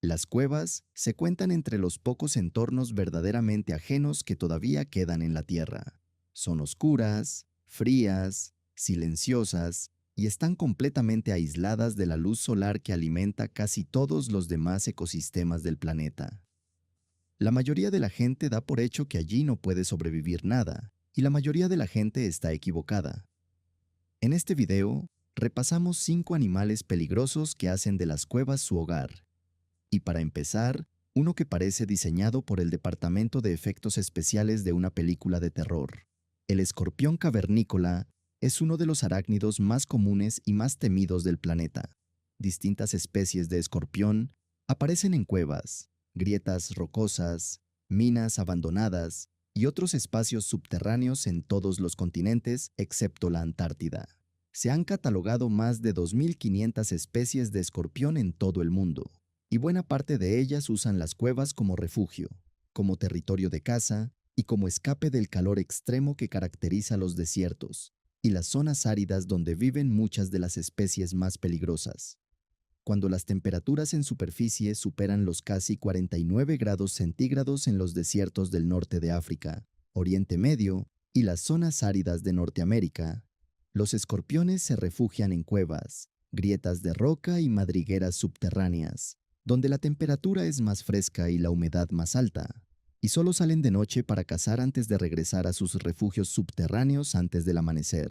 Las cuevas se cuentan entre los pocos entornos verdaderamente ajenos que todavía quedan en la Tierra. Son oscuras, frías, silenciosas y están completamente aisladas de la luz solar que alimenta casi todos los demás ecosistemas del planeta. La mayoría de la gente da por hecho que allí no puede sobrevivir nada, y la mayoría de la gente está equivocada. En este video, repasamos 5 animales peligrosos que hacen de las cuevas su hogar. Y para empezar, uno que parece diseñado por el Departamento de Efectos Especiales de una película de terror. El escorpión cavernícola es uno de los arácnidos más comunes y más temidos del planeta. Distintas especies de escorpión aparecen en cuevas, grietas rocosas, minas abandonadas y otros espacios subterráneos en todos los continentes excepto la Antártida. Se han catalogado más de 2.500 especies de escorpión en todo el mundo, y buena parte de ellas usan las cuevas como refugio, como territorio de caza y como escape del calor extremo que caracteriza los desiertos y las zonas áridas donde viven muchas de las especies más peligrosas. Cuando las temperaturas en superficie superan los casi 49 grados centígrados en los desiertos del norte de África, Oriente Medio y las zonas áridas de Norteamérica, los escorpiones se refugian en cuevas, grietas de roca y madrigueras subterráneas, donde la temperatura es más fresca y la humedad más alta, y solo salen de noche para cazar antes de regresar a sus refugios subterráneos antes del amanecer.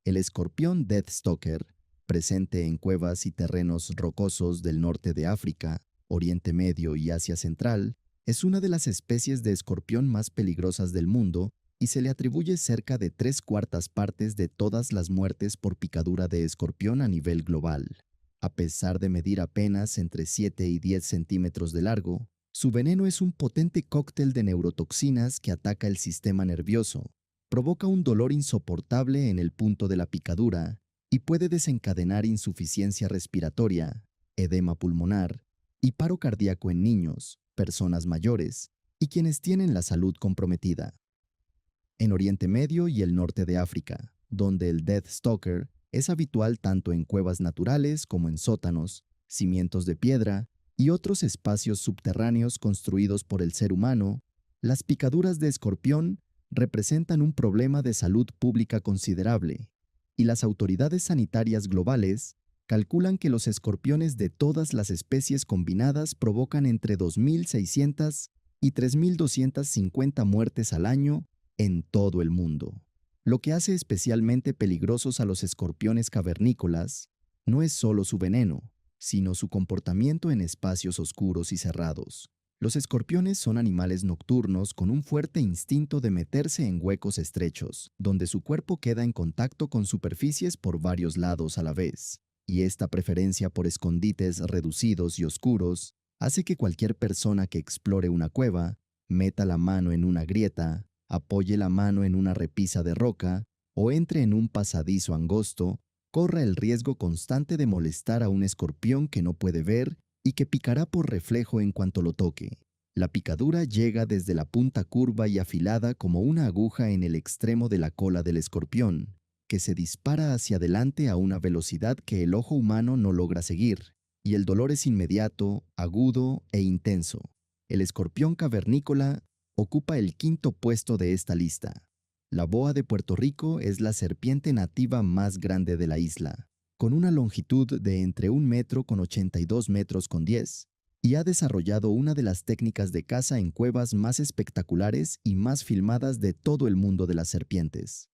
El escorpión Deathstalker, presente en cuevas y terrenos rocosos del norte de África, Oriente Medio y Asia Central, es una de las especies de escorpión más peligrosas del mundo y se le atribuye cerca de 3/4 partes de todas las muertes por picadura de escorpión a nivel global. A pesar de medir apenas entre 7 y 10 centímetros de largo, su veneno es un potente cóctel de neurotoxinas que ataca el sistema nervioso, provoca un dolor insoportable en el punto de la picadura y puede desencadenar insuficiencia respiratoria, edema pulmonar y paro cardíaco en niños, personas mayores y quienes tienen la salud comprometida. En Oriente Medio y el norte de África, donde el Deathstalker es habitual tanto en cuevas naturales como en sótanos, cimientos de piedra y otros espacios subterráneos construidos por el ser humano, las picaduras de escorpión representan un problema de salud pública considerable, y las autoridades sanitarias globales calculan que los escorpiones de todas las especies combinadas provocan entre 2.600 y 3.250 muertes al año en todo el mundo. Lo que hace especialmente peligrosos a los escorpiones cavernícolas no es solo su veneno, sino su comportamiento en espacios oscuros y cerrados. Los escorpiones son animales nocturnos con un fuerte instinto de meterse en huecos estrechos, donde su cuerpo queda en contacto con superficies por varios lados a la vez. Y esta preferencia por escondites reducidos y oscuros hace que cualquier persona que explore una cueva, meta la mano en una grieta, apoye la mano en una repisa de roca o entre en un pasadizo angosto, corra el riesgo constante de molestar a un escorpión que no puede ver y que picará por reflejo en cuanto lo toque. La picadura llega desde la punta curva y afilada como una aguja en el extremo de la cola del escorpión, que se dispara hacia adelante a una velocidad que el ojo humano no logra seguir, y el dolor es inmediato, agudo e intenso. El escorpión cavernícola ocupa el quinto puesto de esta lista. La boa de Puerto Rico es la serpiente nativa más grande de la isla, con una longitud de entre 1 metro con 82 metros con 10, y ha desarrollado una de las técnicas de caza en cuevas más espectaculares y más filmadas de todo el mundo de las serpientes.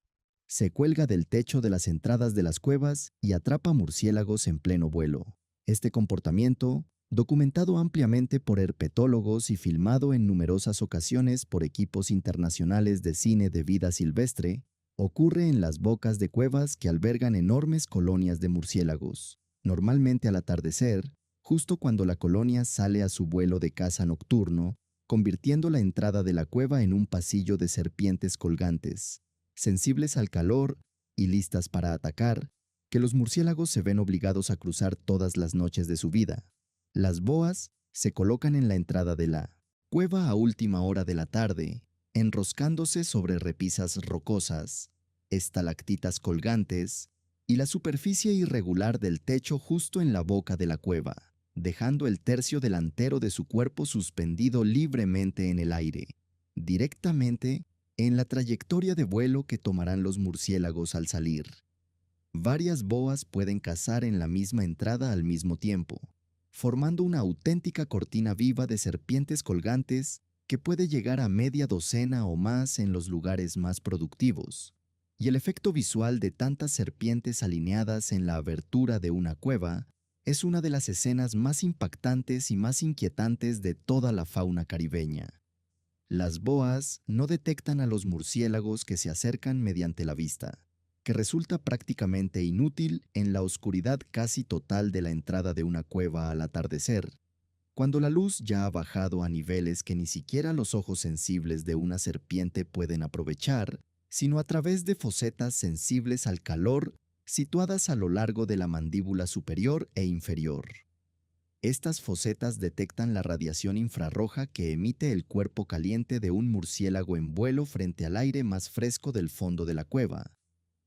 Se cuelga del techo de las entradas de las cuevas y atrapa murciélagos en pleno vuelo. Este comportamiento, documentado ampliamente por herpetólogos y filmado en numerosas ocasiones por equipos internacionales de cine de vida silvestre, ocurre en las bocas de cuevas que albergan enormes colonias de murciélagos, normalmente al atardecer, justo cuando la colonia sale a su vuelo de caza nocturno, convirtiendo la entrada de la cueva en un pasillo de serpientes colgantes, sensibles al calor y listas para atacar, que los murciélagos se ven obligados a cruzar todas las noches de su vida. Las boas se colocan en la entrada de la cueva a última hora de la tarde, enroscándose sobre repisas rocosas, estalactitas colgantes y la superficie irregular del techo justo en la boca de la cueva. dejando el tercio delantero de su cuerpo suspendido libremente en el aire, directamente en la trayectoria de vuelo que tomarán los murciélagos al salir. Varias boas pueden cazar en la misma entrada al mismo tiempo, formando una auténtica cortina viva de serpientes colgantes que puede llegar a media docena o más en los lugares más productivos. Y el efecto visual de tantas serpientes alineadas en la abertura de una cueva es una de las escenas más impactantes y más inquietantes de toda la fauna caribeña. Las boas no detectan a los murciélagos que se acercan mediante la vista, que resulta prácticamente inútil en la oscuridad casi total de la entrada de una cueva al atardecer, cuando la luz ya ha bajado a niveles que ni siquiera los ojos sensibles de una serpiente pueden aprovechar, sino a través de fosetas sensibles al calor situadas a lo largo de la mandíbula superior e inferior. Estas fosetas detectan la radiación infrarroja que emite el cuerpo caliente de un murciélago en vuelo frente al aire más fresco del fondo de la cueva,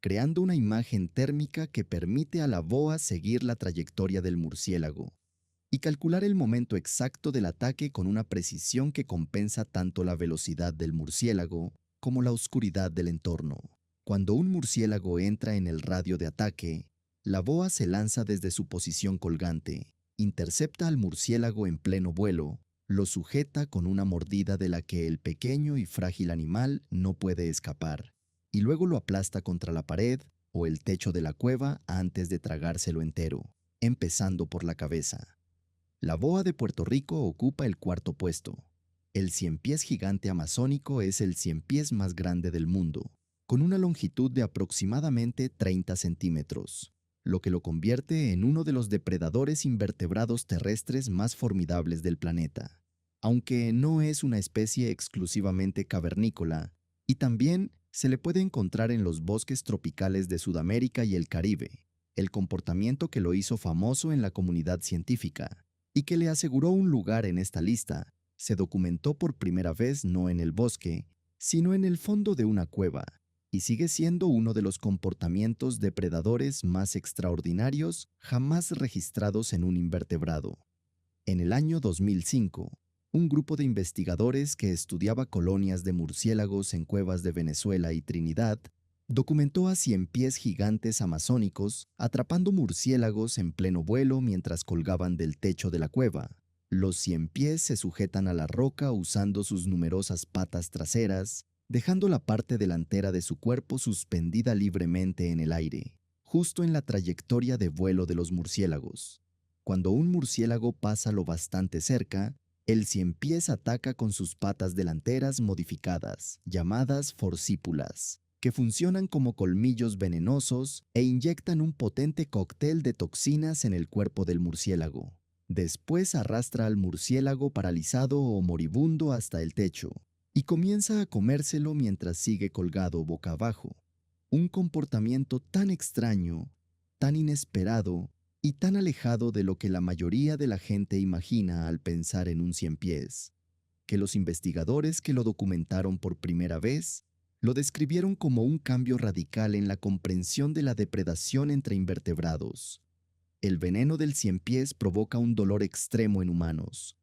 creando una imagen térmica que permite a la boa seguir la trayectoria del murciélago y calcular el momento exacto del ataque con una precisión que compensa tanto la velocidad del murciélago como la oscuridad del entorno. Cuando un murciélago entra en el radio de ataque, la boa se lanza desde su posición colgante, intercepta al murciélago en pleno vuelo, lo sujeta con una mordida de la que el pequeño y frágil animal no puede escapar, y luego lo aplasta contra la pared o el techo de la cueva antes de tragárselo entero, empezando por la cabeza. La boa de Puerto Rico ocupa el cuarto puesto. El ciempiés gigante amazónico es el ciempiés más grande del mundo, con una longitud de aproximadamente 30 centímetros, lo que lo convierte en uno de los depredadores invertebrados terrestres más formidables del planeta. Aunque no es una especie exclusivamente cavernícola, y también se le puede encontrar en los bosques tropicales de Sudamérica y el Caribe, el comportamiento que lo hizo famoso en la comunidad científica y que le aseguró un lugar en esta lista, se documentó por primera vez no en el bosque, sino en el fondo de una cueva, y sigue siendo uno de los comportamientos depredadores más extraordinarios jamás registrados en un invertebrado. En el año 2005, un grupo de investigadores que estudiaba colonias de murciélagos en cuevas de Venezuela y Trinidad documentó a ciempiés gigantes amazónicos atrapando murciélagos en pleno vuelo mientras colgaban del techo de la cueva. Los ciempiés se sujetan a la roca usando sus numerosas patas traseras, dejando la parte delantera de su cuerpo suspendida libremente en el aire, justo en la trayectoria de vuelo de los murciélagos. Cuando un murciélago pasa lo bastante cerca, el ciempiés ataca con sus patas delanteras modificadas, llamadas forcípulas, que funcionan como colmillos venenosos e inyectan un potente cóctel de toxinas en el cuerpo del murciélago. Después arrastra al murciélago paralizado o moribundo hasta el techo y comienza a comérselo mientras sigue colgado boca abajo. Un comportamiento tan extraño, tan inesperado y tan alejado de lo que la mayoría de la gente imagina al pensar en un ciempiés, que los investigadores que lo documentaron por primera vez lo describieron como un cambio radical en la comprensión de la depredación entre invertebrados. El veneno del ciempiés provoca un dolor extremo en humanos.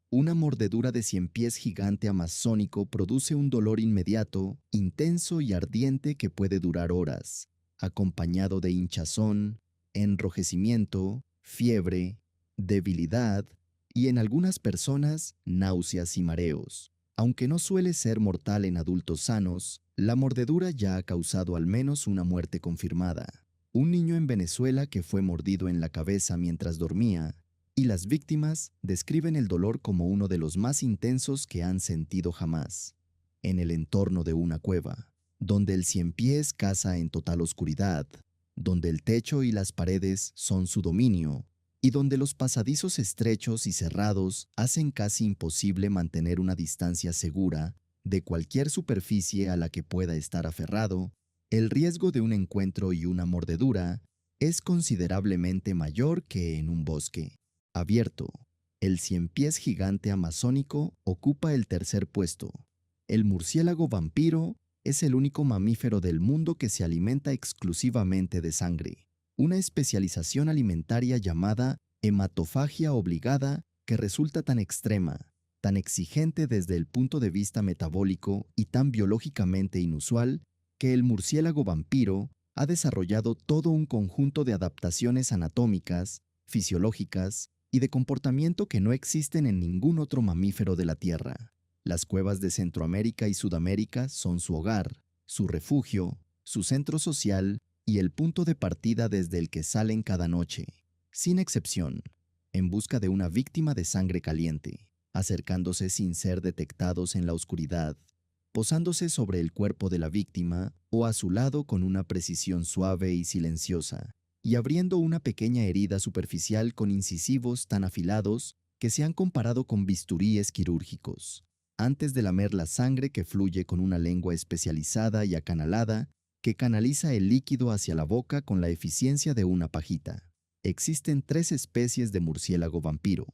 Una mordedura de ciempiés gigante amazónico produce un dolor inmediato, intenso y ardiente que puede durar horas, acompañado de hinchazón, enrojecimiento, fiebre, debilidad y en algunas personas náuseas y mareos. Aunque no suele ser mortal en adultos sanos, la mordedura ya ha causado al menos una muerte confirmada. Un niño en Venezuela que fue mordido en la cabeza mientras dormía, y las víctimas describen el dolor como uno de los más intensos que han sentido jamás. En el entorno de una cueva, donde el ciempiés caza en total oscuridad, donde el techo y las paredes son su dominio, y donde los pasadizos estrechos y cerrados hacen casi imposible mantener una distancia segura de cualquier superficie a la que pueda estar aferrado, el riesgo de un encuentro y una mordedura es considerablemente mayor que en un bosque abierto. El ciempiés gigante amazónico ocupa el tercer puesto. El murciélago vampiro es el único mamífero del mundo que se alimenta exclusivamente de sangre, una especialización alimentaria llamada hematofagia obligada que resulta tan extrema, tan exigente desde el punto de vista metabólico y tan biológicamente inusual, que el murciélago vampiro ha desarrollado todo un conjunto de adaptaciones anatómicas, fisiológicas y de comportamiento que no existen en ningún otro mamífero de la Tierra. Las cuevas de Centroamérica y Sudamérica son su hogar, su refugio, su centro social y el punto de partida desde el que salen cada noche, sin excepción, en busca de una víctima de sangre caliente, acercándose sin ser detectados en la oscuridad, posándose sobre el cuerpo de la víctima o a su lado con una precisión suave y silenciosa, y abriendo una pequeña herida superficial con incisivos tan afilados que se han comparado con bisturíes quirúrgicos, antes de lamer la sangre que fluye con una lengua especializada y acanalada que canaliza el líquido hacia la boca con la eficiencia de una pajita. Existen 3 especies de murciélago vampiro,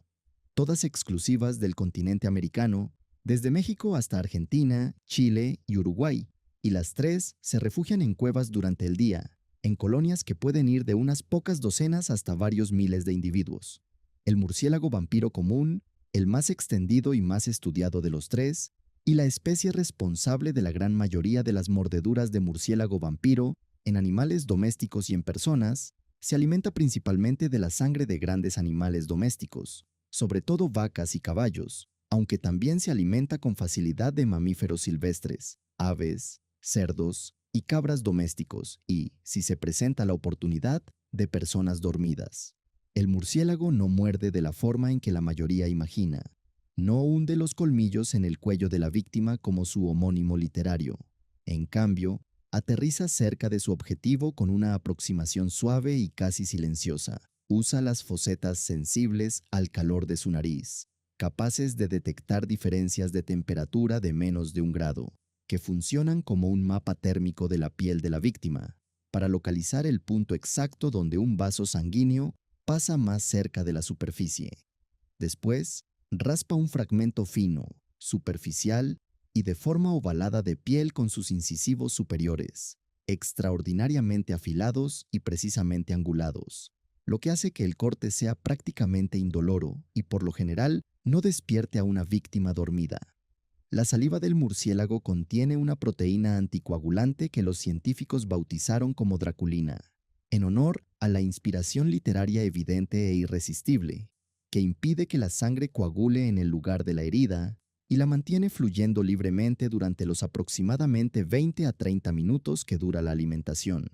todas exclusivas del continente americano, desde México hasta Argentina, Chile y Uruguay, y las 3 se refugian en cuevas durante el día, en colonias que pueden ir de unas pocas docenas hasta varios miles de individuos. El murciélago vampiro común, el más extendido y más estudiado de los 3, y la especie responsable de la gran mayoría de las mordeduras de murciélago vampiro en animales domésticos y en personas, se alimenta principalmente de la sangre de grandes animales domésticos, sobre todo vacas y caballos, aunque también se alimenta con facilidad de mamíferos silvestres, aves, cerdos y cabras domésticos y, si se presenta la oportunidad, de personas dormidas. El murciélago no muerde de la forma en que la mayoría imagina. No hunde los colmillos en el cuello de la víctima como su homónimo literario. En cambio, aterriza cerca de su objetivo con una aproximación suave y casi silenciosa. Usa las fosetas sensibles al calor de su nariz, capaces de detectar diferencias de temperatura de menos de 1 grado, que funcionan como un mapa térmico de la piel de la víctima, para localizar el punto exacto donde un vaso sanguíneo pasa más cerca de la superficie. Después, raspa un fragmento fino, superficial y de forma ovalada de piel con sus incisivos superiores, extraordinariamente afilados y precisamente angulados, lo que hace que el corte sea prácticamente indoloro y por lo general no despierte a una víctima dormida. La saliva del murciélago contiene una proteína anticoagulante que los científicos bautizaron como draculina, en honor a la inspiración literaria evidente e irresistible, que impide que la sangre coagule en el lugar de la herida y la mantiene fluyendo libremente durante los aproximadamente 20 a 30 minutos que dura la alimentación.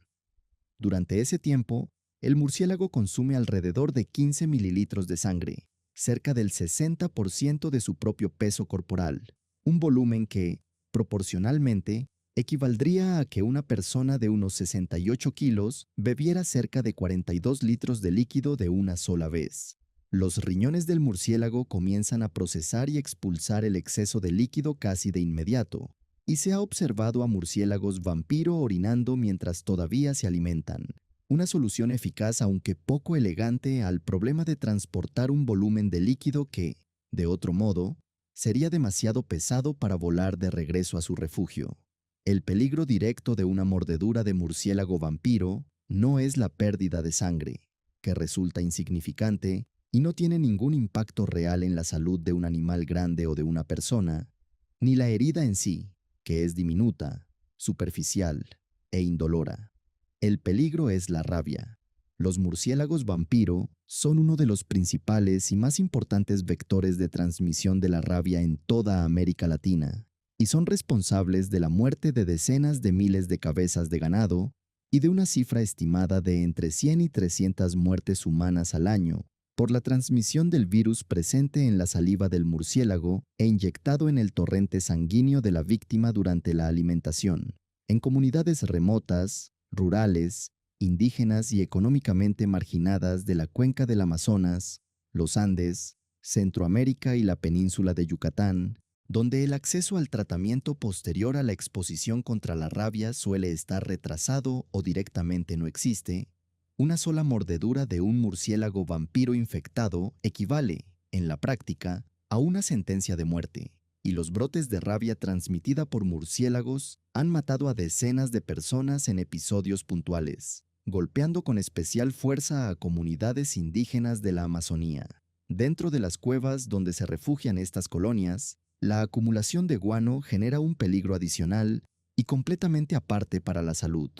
Durante ese tiempo, el murciélago consume alrededor de 15 mililitros de sangre, cerca del 60% de su propio peso corporal, un volumen que, proporcionalmente, equivaldría a que una persona de unos 68 kilos bebiera cerca de 42 litros de líquido de una sola vez. Los riñones del murciélago comienzan a procesar y expulsar el exceso de líquido casi de inmediato, y se ha observado a murciélagos vampiro orinando mientras todavía se alimentan. Una solución eficaz aunque poco elegante al problema de transportar un volumen de líquido que, de otro modo, sería demasiado pesado para volar de regreso a su refugio. El peligro directo de una mordedura de murciélago vampiro no es la pérdida de sangre, que resulta insignificante y no tiene ningún impacto real en la salud de un animal grande o de una persona, ni la herida en sí, que es diminuta, superficial e indolora. El peligro es la rabia. Los murciélagos vampiro son uno de los principales y más importantes vectores de transmisión de la rabia en toda América Latina, y son responsables de la muerte de decenas de miles de cabezas de ganado y de una cifra estimada de entre 100 y 300 muertes humanas al año por la transmisión del virus presente en la saliva del murciélago e inyectado en el torrente sanguíneo de la víctima durante la alimentación. En comunidades remotas, rurales, indígenas y económicamente marginadas de la cuenca del Amazonas, los Andes, Centroamérica y la península de Yucatán, donde el acceso al tratamiento posterior a la exposición contra la rabia suele estar retrasado o directamente no existe, una sola mordedura de un murciélago vampiro infectado equivale, en la práctica, a una sentencia de muerte, y los brotes de rabia transmitida por murciélagos han matado a decenas de personas en episodios puntuales. golpeando con especial fuerza a comunidades indígenas de la Amazonía. Dentro de las cuevas donde se refugian estas colonias, la acumulación de guano genera un peligro adicional y completamente aparte para la salud.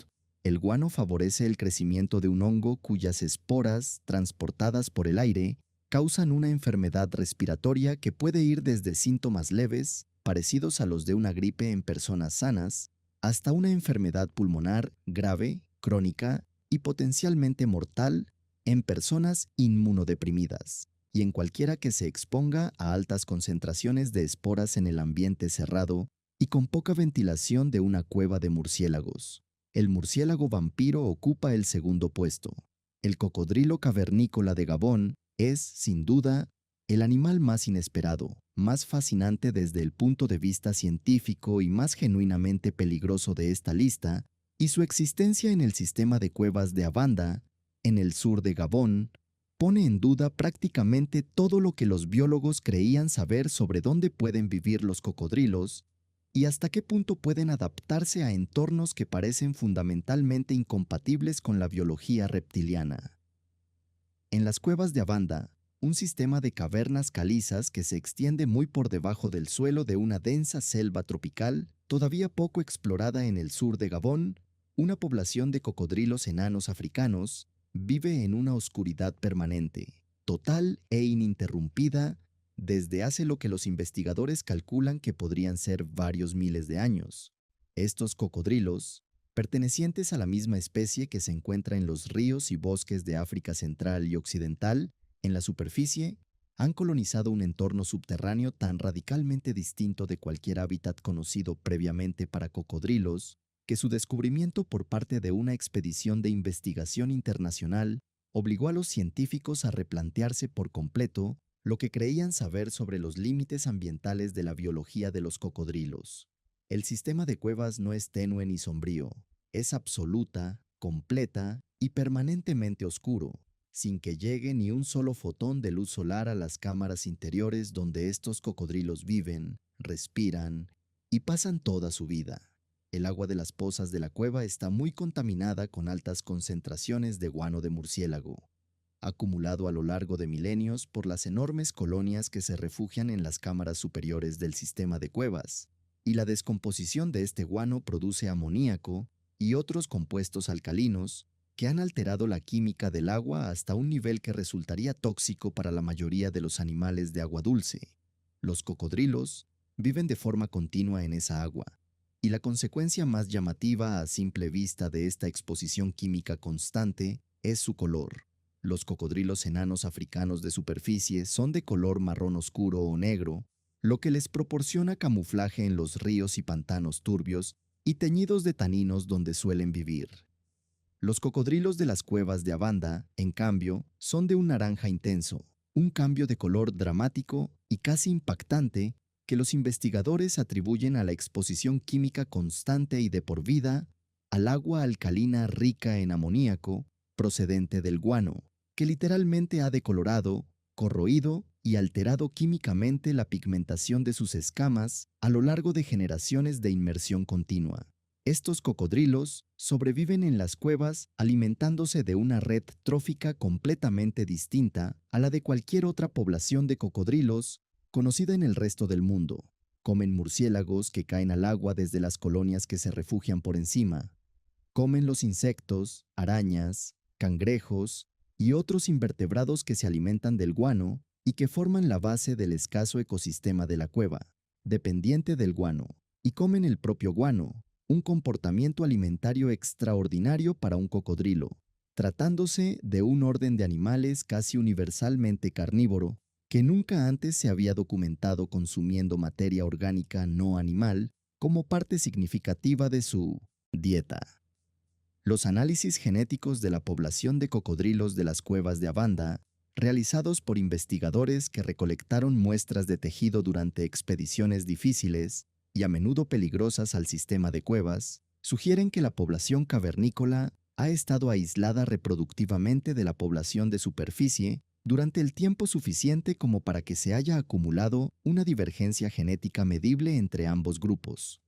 El guano favorece el crecimiento de un hongo cuyas esporas, transportadas por el aire, causan una enfermedad respiratoria que puede ir desde síntomas leves, parecidos a los de una gripe en personas sanas, hasta una enfermedad pulmonar grave, crónica y potencialmente mortal en personas inmunodeprimidas, y en cualquiera que se exponga a altas concentraciones de esporas en el ambiente cerrado y con poca ventilación de una cueva de murciélagos. El murciélago vampiro ocupa el segundo puesto. El cocodrilo cavernícola de Gabón es, sin duda, el animal más inesperado, más fascinante desde el punto de vista científico y más genuinamente peligroso de esta lista, y su existencia en el sistema de cuevas de Abanda, en el sur de Gabón, pone en duda prácticamente todo lo que los biólogos creían saber sobre dónde pueden vivir los cocodrilos y hasta qué punto pueden adaptarse a entornos que parecen fundamentalmente incompatibles con la biología reptiliana. En las cuevas de Abanda, un sistema de cavernas calizas que se extiende muy por debajo del suelo de una densa selva tropical, todavía poco explorada en el sur de Gabón, una población de cocodrilos enanos africanos vive en una oscuridad permanente, total e ininterrumpida, desde hace lo que los investigadores calculan que podrían ser varios miles de años. Estos cocodrilos, pertenecientes a la misma especie que se encuentra en los ríos y bosques de África Central y Occidental, en la superficie, han colonizado un entorno subterráneo tan radicalmente distinto de cualquier hábitat conocido previamente para cocodrilos, que su descubrimiento por parte de una expedición de investigación internacional obligó a los científicos a replantearse por completo lo que creían saber sobre los límites ambientales de la biología de los cocodrilos. El sistema de cuevas no es tenue ni sombrío, es absoluta, completa y permanentemente oscuro, sin que llegue ni un solo fotón de luz solar a las cámaras interiores donde estos cocodrilos viven, respiran y pasan toda su vida. El agua de las pozas de la cueva está muy contaminada con altas concentraciones de guano de murciélago, acumulado a lo largo de milenios por las enormes colonias que se refugian en las cámaras superiores del sistema de cuevas, y la descomposición de este guano produce amoníaco y otros compuestos alcalinos que han alterado la química del agua hasta un nivel que resultaría tóxico para la mayoría de los animales de agua dulce. Los cocodrilos viven de forma continua en esa agua, y la consecuencia más llamativa a simple vista de esta exposición química constante es su color. Los cocodrilos enanos africanos de superficie son de color marrón oscuro o negro, lo que les proporciona camuflaje en los ríos y pantanos turbios y teñidos de taninos donde suelen vivir. Los cocodrilos de las cuevas de Abanda, en cambio, son de un naranja intenso, un cambio de color dramático y casi impactante que los investigadores atribuyen a la exposición química constante y de por vida al agua alcalina rica en amoníaco procedente del guano, que literalmente ha decolorado, corroído y alterado químicamente la pigmentación de sus escamas a lo largo de generaciones de inmersión continua. Estos cocodrilos sobreviven en las cuevas alimentándose de una red trófica completamente distinta a la de cualquier otra población de cocodrilos conocida en el resto del mundo. Comen murciélagos que caen al agua desde las colonias que se refugian por encima. Comen los insectos, arañas, cangrejos y otros invertebrados que se alimentan del guano y que forman la base del escaso ecosistema de la cueva, dependiente del guano, y comen el propio guano, un comportamiento alimentario extraordinario para un cocodrilo, tratándose de un orden de animales casi universalmente carnívoro que nunca antes se había documentado consumiendo materia orgánica no animal como parte significativa de su dieta. Los análisis genéticos de la población de cocodrilos de las cuevas de Abanda, realizados por investigadores que recolectaron muestras de tejido durante expediciones difíciles y a menudo peligrosas al sistema de cuevas, sugieren que la población cavernícola ha estado aislada reproductivamente de la población de superficie durante el tiempo suficiente como para que se haya acumulado una divergencia genética medible entre ambos grupos.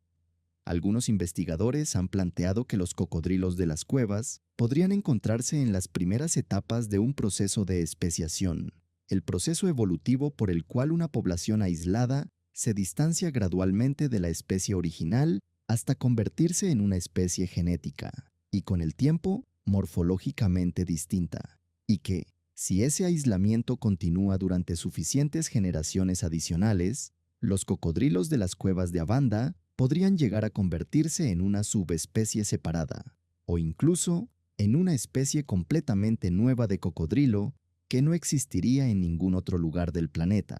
Algunos investigadores han planteado que los cocodrilos de las cuevas podrían encontrarse en las primeras etapas de un proceso de especiación, el proceso evolutivo por el cual una población aislada se distancia gradualmente de la especie original hasta convertirse en una especie genética, y con el tiempo, morfológicamente distinta, y que, si ese aislamiento continúa durante suficientes generaciones adicionales, los cocodrilos de las cuevas de Abanda podrían llegar a convertirse en una subespecie separada, o incluso en una especie completamente nueva de cocodrilo que no existiría en ningún otro lugar del planeta.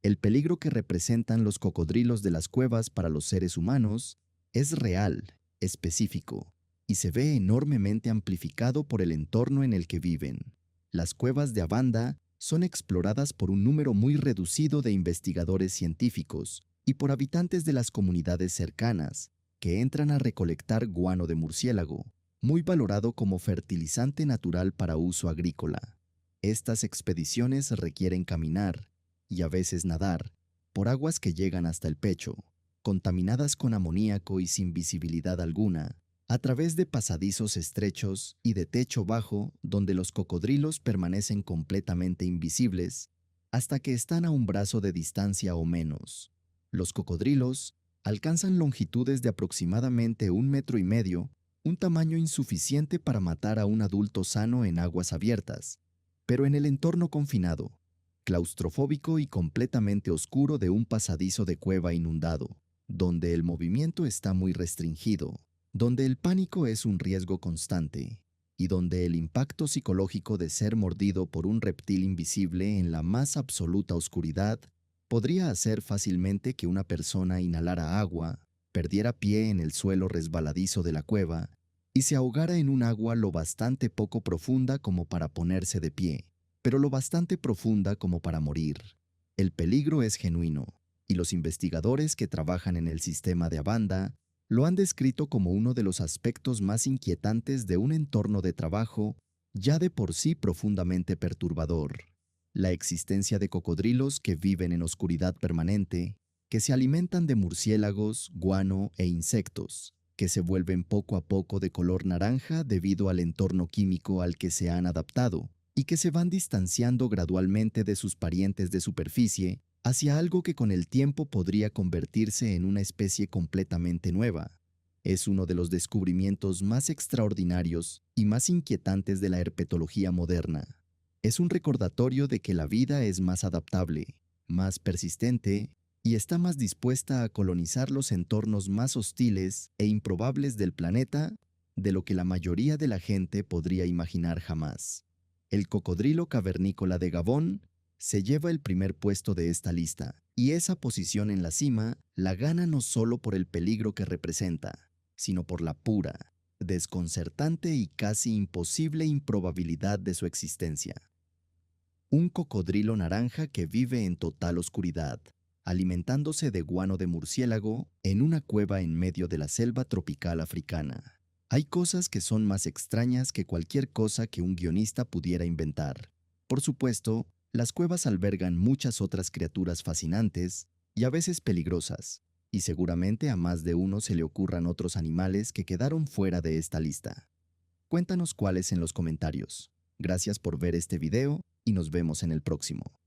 El peligro que representan los cocodrilos de las cuevas para los seres humanos es real, específico, y se ve enormemente amplificado por el entorno en el que viven. Las cuevas de Abanda son exploradas por un número muy reducido de investigadores científicos y por habitantes de las comunidades cercanas, que entran a recolectar guano de murciélago, muy valorado como fertilizante natural para uso agrícola. Estas expediciones requieren caminar, y a veces nadar, por aguas que llegan hasta el pecho, contaminadas con amoníaco y sin visibilidad alguna, a través de pasadizos estrechos y de techo bajo donde los cocodrilos permanecen completamente invisibles hasta que están a un brazo de distancia o menos. Los cocodrilos alcanzan longitudes de aproximadamente 1,5 metros, un tamaño insuficiente para matar a un adulto sano en aguas abiertas, pero en el entorno confinado, claustrofóbico y completamente oscuro de un pasadizo de cueva inundado, donde el movimiento está muy restringido, donde el pánico es un riesgo constante, y donde el impacto psicológico de ser mordido por un reptil invisible en la más absoluta oscuridad podría hacer fácilmente que una persona inhalara agua, perdiera pie en el suelo resbaladizo de la cueva y se ahogara en un agua lo bastante poco profunda como para ponerse de pie, pero lo bastante profunda como para morir. El peligro es genuino, y los investigadores que trabajan en el sistema de Abanda lo han descrito como uno de los aspectos más inquietantes de un entorno de trabajo ya de por sí profundamente perturbador. La existencia de cocodrilos que viven en oscuridad permanente, que se alimentan de murciélagos, guano e insectos, que se vuelven poco a poco de color naranja debido al entorno químico al que se han adaptado, y que se van distanciando gradualmente de sus parientes de superficie hacia algo que con el tiempo podría convertirse en una especie completamente nueva. Es uno de los descubrimientos más extraordinarios y más inquietantes de la herpetología moderna. Es un recordatorio de que la vida es más adaptable, más persistente y está más dispuesta a colonizar los entornos más hostiles e improbables del planeta de lo que la mayoría de la gente podría imaginar jamás. El cocodrilo cavernícola de Gabón se lleva el primer puesto de esta lista, y esa posición en la cima la gana no solo por el peligro que representa, sino por la pura, desconcertante y casi imposible improbabilidad de su existencia. Un cocodrilo naranja que vive en total oscuridad, alimentándose de guano de murciélago en una cueva en medio de la selva tropical africana. Hay cosas que son más extrañas que cualquier cosa que un guionista pudiera inventar. Por supuesto, las cuevas albergan muchas otras criaturas fascinantes y a veces peligrosas, y seguramente a más de uno se le ocurran otros animales que quedaron fuera de esta lista. Cuéntanos cuáles en los comentarios. Gracias por ver este video y nos vemos en el próximo.